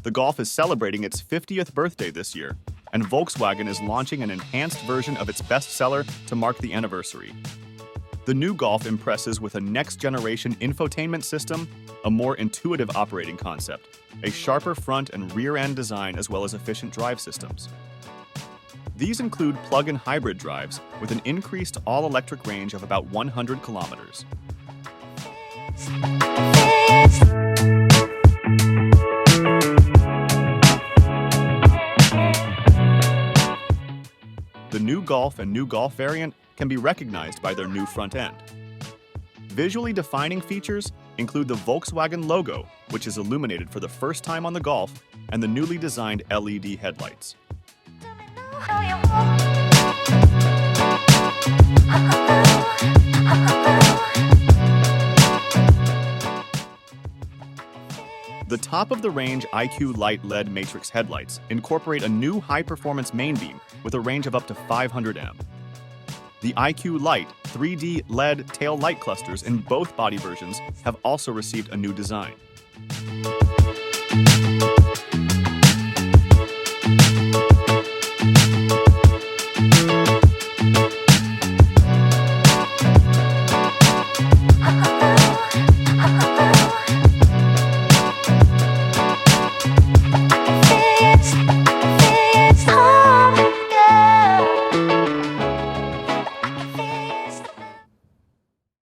The Golf is celebrating its 50th birthday this year, and Volkswagen is launching an enhanced version of its bestseller to mark the anniversary. The new Golf impresses with a next-generation infotainment system, a more intuitive operating concept, a sharper front and rear-end design, as well as efficient drive systems. These include plug-in hybrid drives with an increased all-electric range of about 100 kilometers. The new Golf and new Golf variant can be recognized by their new front end. Visually defining features include the Volkswagen logo, which is illuminated for the first time on the Golf, and the newly designed LED headlights. The top-of-the-range IQ.LIGHT LED matrix headlights incorporate a new high-performance main beam with a range of up to 500 m. The IQ.LIGHT 3D LED tail light clusters in both body versions have also received a new design.